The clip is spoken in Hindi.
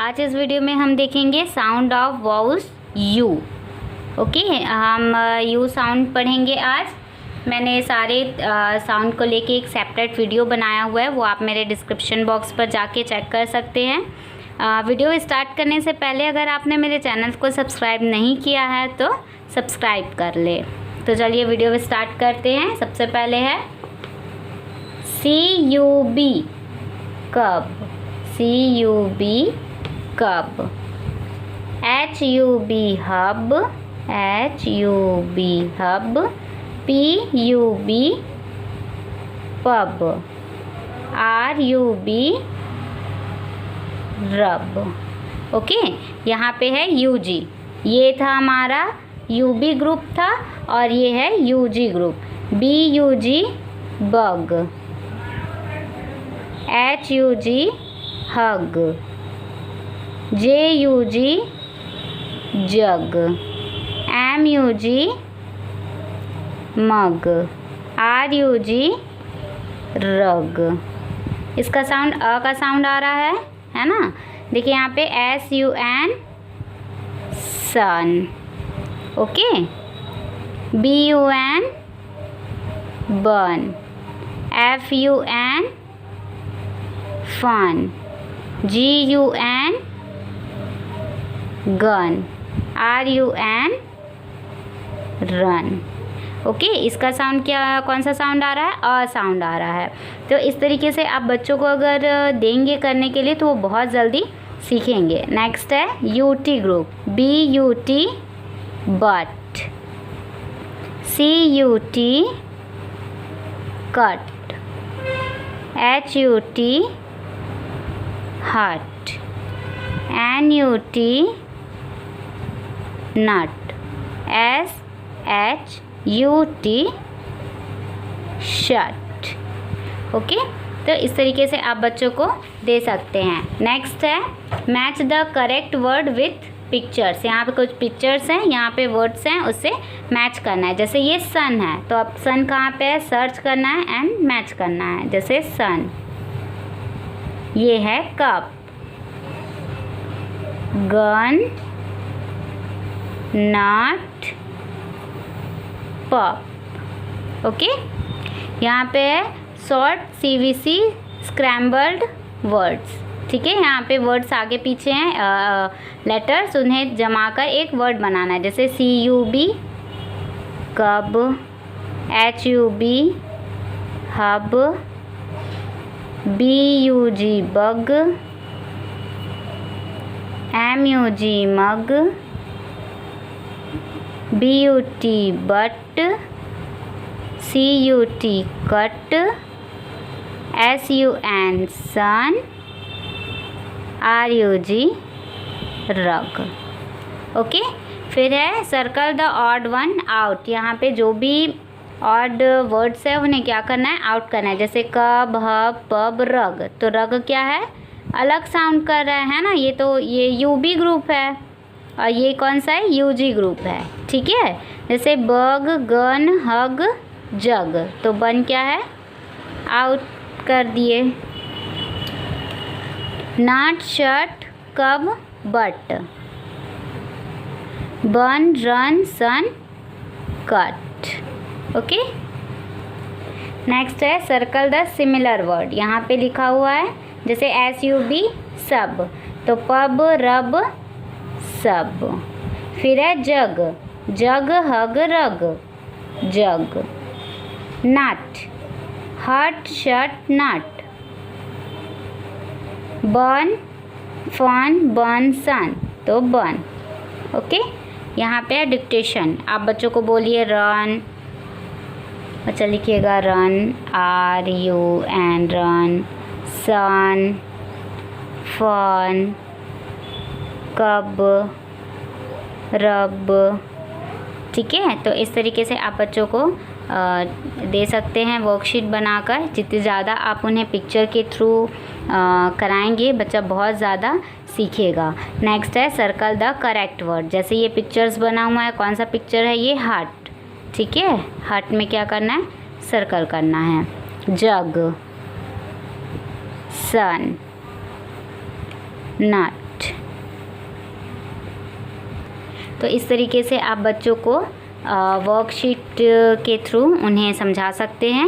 आज इस वीडियो में हम देखेंगे sound of vowels you. Okay, हम यू साउंड पढ़ेंगे आज। मैंने सारे साउंड को लेके एक सेपरेट वीडियो बनाया हुआ है, वो आप मेरे डिस्क्रिप्शन बॉक्स पर जाके चेक कर सकते हैं। वीडियो स्टार्ट करने से पहले अगर आपने मेरे चैनल को सब्सक्राइब नहीं किया है तो सब्सक्राइब कर ले। तो चलिए वीडियो स्टार्ट करते हैं। सबसे पहले है CUB कब, CUB cub. HUB hub, HUB hub. PUB pub. RUB रब। ओके, यहाँ पे है UG। ये था हमारा UB ग्रुप था और ये है UG group. BUG bug. HUG हग। JUG जग। MUG मग। RUG रग। इसका साउंड अ का साउंड आ रहा है ना। देखिए यहाँ पे SUN sun. Okay, BUN bun. FUN fun. GUN gun. RUN run. Okay, इसका साउंड कौन सा साउंड आ रहा है? अ साउंड आ रहा है। तो इस तरीके से आप बच्चों को अगर देंगे करने के लिए तो वो बहुत जल्दी सीखेंगे। नेक्स्ट है UT group. BUT but. CUT cut. HUT हट। NUT नट। SHUT shut. ओके, तो इस तरीके से आप बच्चों को दे सकते हैं। नेक्स्ट है match the correct word with pictures. यहाँ पे कुछ पिक्चर्स हैं, यहाँ पे वर्ड्स हैं, उससे मैच करना है। जैसे ये सन है तो अब सन कहाँ पे है, सर्च करना है एंड मैच करना है। जैसे सन। ये है कप। गन। नट पप। ओके, यहाँ पे है शॉर्ट CVC स्क्रैम्बल्ड वर्ड्स। ठीक है, यहाँ पे वर्ड्स आगे पीछे हैं, लेटर्स, उन्हें जमा कर एक वर्ड बनाना है। जैसे CUB cub. HUB hub. BUG bug. MUG mug. BUT but. CUT cut. SUN sun. RUG rug. Okay, फिर है circle the odd one out. यहाँ पे जो भी ऑड वर्ड्स है उन्हें क्या करना है, आउट करना है। जैसे कब, हब, पब, रग। तो रग क्या है, अलग साउंड कर रहा है ना। ये UB ग्रुप है और ये कौन सा है, UG ग्रुप है। ठीक है, जैसे बग, गन, हग, जग। तो बन क्या है, आउट कर दिए। नट शट कब बट। बन रन सन कट। ओके, नेक्स्ट है सर्कल द सिमिलर वर्ड। यहाँ पे लिखा हुआ है जैसे SUB सब, तो पब, रब, सब। फिर है जग। जग, हग, रग, जग। नट। हट, शट, नट। बन, फन, बन, सन, तो बन। ओके, यहाँ पे है डिक्टेशन। आप बच्चों को बोलिए रन। बच्चा लिखिएगा रन, RUN रन। सन, फन, कब, रब। ठीक है, तो इस तरीके से आप बच्चों को दे सकते हैं वर्कशीट बनाकर। जितनी ज़्यादा आप उन्हें पिक्चर के थ्रू कराएंगे बच्चा बहुत ज़्यादा सीखेगा। नेक्स्ट है सर्कल द करेक्ट वर्ड। जैसे ये पिक्चर्स बना हुआ है, कौन सा पिक्चर है, ये हार्ट। ठीक है, हार्ट में क्या करना है, सर्कल करना है। जग, सन, नट, तो इस तरीके से आप बच्चों को वर्कशीट के थ्रू उन्हें समझा सकते हैं।